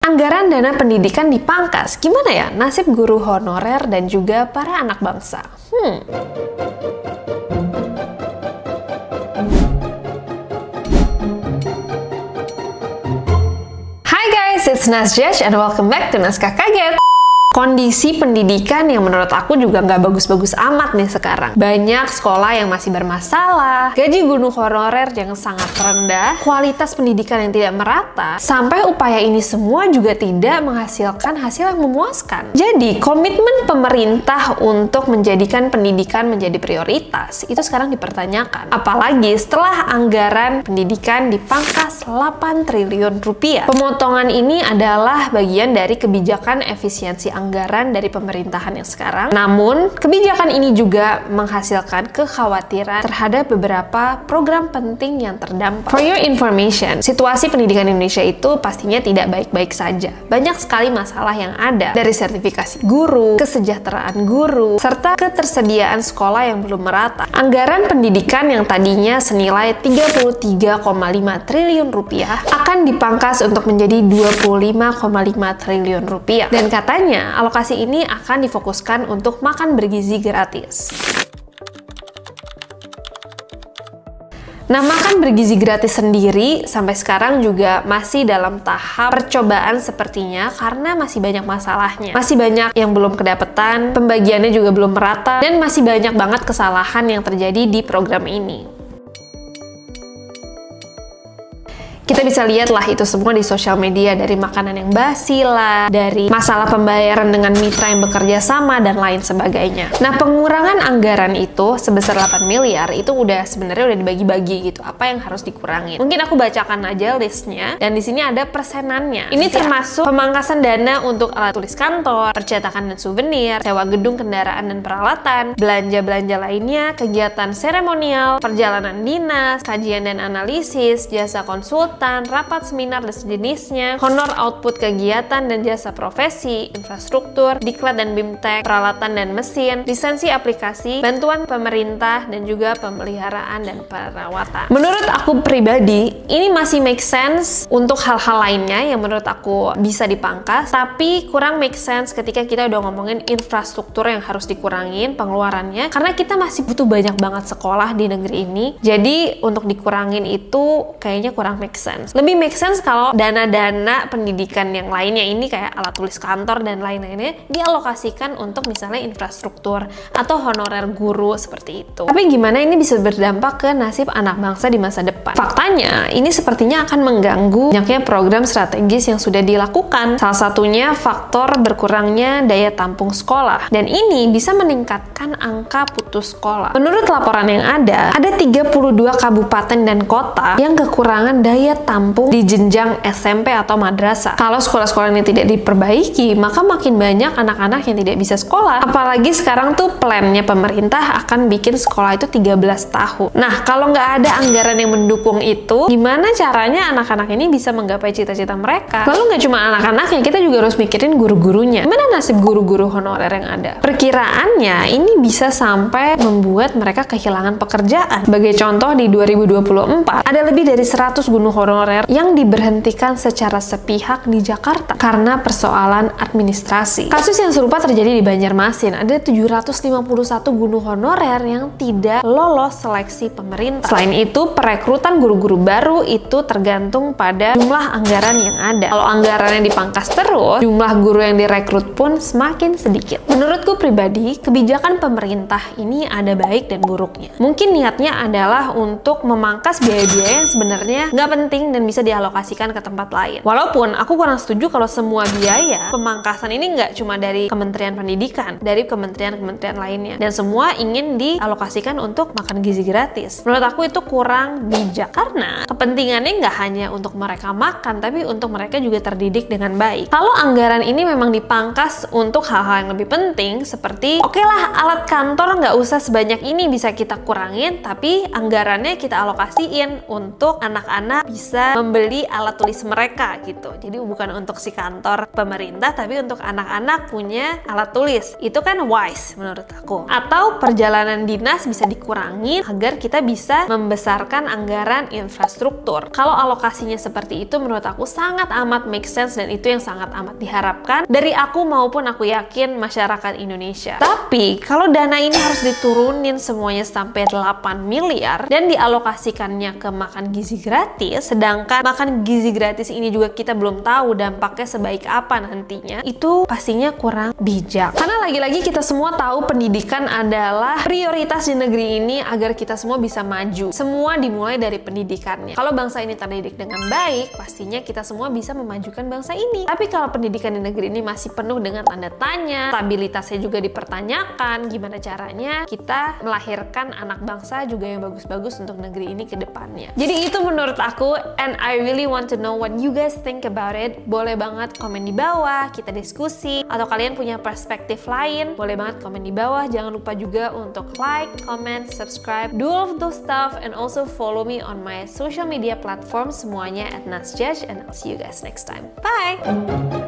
Anggaran dana pendidikan dipangkas, gimana ya nasib guru honorer dan juga para anak bangsa? Hi guys, it's Nasjaj and welcome back to Naskah Kaget. Kondisi pendidikan yang menurut aku juga nggak bagus-bagus amat nih sekarang. Banyak sekolah yang masih bermasalah, gaji guru honorer yang sangat rendah, kualitas pendidikan yang tidak merata, sampai upaya ini semua juga tidak menghasilkan hasil yang memuaskan. Jadi, komitmen pemerintah untuk menjadikan pendidikan menjadi prioritas itu sekarang dipertanyakan. Apalagi setelah anggaran pendidikan dipangkas 8 triliun rupiah. Pemotongan ini adalah bagian dari kebijakan efisiensi anggaran dari pemerintahan yang sekarang. Namun, kebijakan ini juga menghasilkan kekhawatiran terhadap beberapa program penting yang terdampak. For your information, situasi pendidikan Indonesia itu pastinya tidak baik-baik saja. Banyak sekali masalah yang ada, dari sertifikasi guru, kesejahteraan guru, serta ketersediaan sekolah yang belum merata. Anggaran pendidikan yang tadinya senilai 33,5 triliun rupiah akan dipangkas untuk menjadi 25,5 triliun rupiah. Dan katanya, alokasi ini akan difokuskan untuk makan bergizi gratis. Nah, makan bergizi gratis sendiri sampai sekarang juga masih dalam tahap percobaan sepertinya karena masih banyak masalahnya. Masih banyak yang belum kedapetan, pembagiannya juga belum merata, dan masih banyak banget kesalahan yang terjadi di program ini. Kita bisa lihat lah itu semua di sosial media, dari makanan yang basi lah, dari masalah pembayaran dengan mitra yang bekerja sama, dan lain sebagainya. Nah, pengurangan anggaran itu sebesar 8 miliar itu sebenarnya udah dibagi-bagi gitu, apa yang harus dikurangin. Mungkin aku bacakan aja listnya, dan di sini ada persenannya. Ini termasuk pemangkasan dana untuk alat tulis kantor, percetakan dan souvenir, sewa gedung, kendaraan dan peralatan, belanja-belanja lainnya, kegiatan seremonial, perjalanan dinas, kajian dan analisis, jasa konsultan, rapat seminar dan sejenisnya, honor output kegiatan dan jasa profesi, infrastruktur, diklat dan bimtek, peralatan dan mesin, lisensi aplikasi, bantuan pemerintah, dan juga pemeliharaan dan perawatan. Menurut aku pribadi, ini masih make sense untuk hal-hal lainnya yang menurut aku bisa dipangkas, tapi kurang make sense ketika kita udah ngomongin infrastruktur yang harus dikurangin pengeluarannya, karena kita masih butuh banyak banget sekolah di negeri ini. Jadi untuk dikurangin itu kayaknya kurang make sense. Lebih make sense kalau dana-dana pendidikan yang lainnya ini kayak alat tulis kantor dan lain-lainnya dialokasikan untuk misalnya infrastruktur atau honorer guru seperti itu. Tapi gimana ini bisa berdampak ke nasib anak bangsa di masa depan? Faktanya, ini sepertinya akan mengganggu banyaknya program strategis yang sudah dilakukan. Salah satunya faktor berkurangnya daya tampung sekolah, dan ini bisa meningkatkan angka putus sekolah. Menurut laporan yang ada 32 kabupaten dan kota yang kekurangan daya tampung di jenjang SMP atau madrasah. Kalau sekolah-sekolah ini tidak diperbaiki, maka makin banyak anak-anak yang tidak bisa sekolah. Apalagi sekarang tuh plannya pemerintah akan bikin sekolah itu 13 tahun. Nah, kalau nggak ada anggaran yang mendukung itu, gimana caranya anak-anak ini bisa menggapai cita-cita mereka? Lalu nggak cuma anak-anaknya, kita juga harus mikirin guru-gurunya. Gimana nasib guru-guru honorer yang ada? Perkiraannya ini bisa sampai membuat mereka kehilangan pekerjaan. Sebagai contoh, di 2024 ada lebih dari 100 guru honorer yang diberhentikan secara sepihak di Jakarta karena persoalan administrasi. Kasus yang serupa terjadi di Banjarmasin. Ada 751 guru honorer yang tidak lolos seleksi pemerintah. Selain itu, perekrutan guru-guru baru itu tergantung pada jumlah anggaran yang ada. Kalau anggarannya dipangkas terus, jumlah guru yang direkrut pun semakin sedikit. Menurutku pribadi, kebijakan pemerintah ini ada baik dan buruknya. Mungkin niatnya adalah untuk memangkas biaya-biaya yang sebenarnya nggak penting dan bisa dialokasikan ke tempat lain. Walaupun aku kurang setuju kalau semua biaya pemangkasan ini nggak cuma dari Kementerian Pendidikan, dari kementerian-kementerian lainnya, dan semua ingin dialokasikan untuk makan gizi gratis. Menurut aku itu kurang bijak, karena kepentingannya nggak hanya untuk mereka makan, tapi untuk mereka juga terdidik dengan baik. Kalau anggaran ini memang dipangkas untuk hal-hal yang lebih penting, seperti oke lah, alat kantor nggak usah sebanyak ini, bisa kita kurangin, tapi anggarannya kita alokasiin untuk anak-anak bisa membeli alat tulis mereka gitu. Jadi bukan untuk si kantor pemerintah, tapi untuk anak-anak punya alat tulis. Itu kan wise menurut aku. Atau perjalanan dinas bisa dikurangi agar kita bisa membesarkan anggaran infrastruktur. Kalau alokasinya seperti itu menurut aku sangat amat make sense, dan itu yang sangat amat diharapkan dari aku maupun aku yakin masyarakat Indonesia. Tapi kalau dana ini harus diturunin semuanya sampai 8 miliar dan dialokasikannya ke makan gizi gratis, sedangkan makan gizi gratis ini juga kita belum tahu dampaknya sebaik apa nantinya, itu pastinya kurang bijak. Karena lagi-lagi kita semua tahu pendidikan adalah prioritas di negeri ini agar kita semua bisa maju. Semua dimulai dari pendidikannya. Kalau bangsa ini terdidik dengan baik, pastinya kita semua bisa memajukan bangsa ini. Tapi kalau pendidikan di negeri ini masih penuh dengan tanda tanya, stabilitasnya juga dipertanyakan, gimana caranya kita melahirkan anak bangsa juga yang bagus-bagus untuk negeri ini ke depannya. Jadi itu menurut aku, and I really want to know what you guys think about it. Boleh banget komen di bawah, kita diskusi, atau kalian punya perspektif lain, boleh banget komen di bawah. Jangan lupa juga untuk like, comment, subscribe, do all of those stuff, and also follow me on my social media platform semuanya @nasjudge, and I'll see you guys next time. Bye!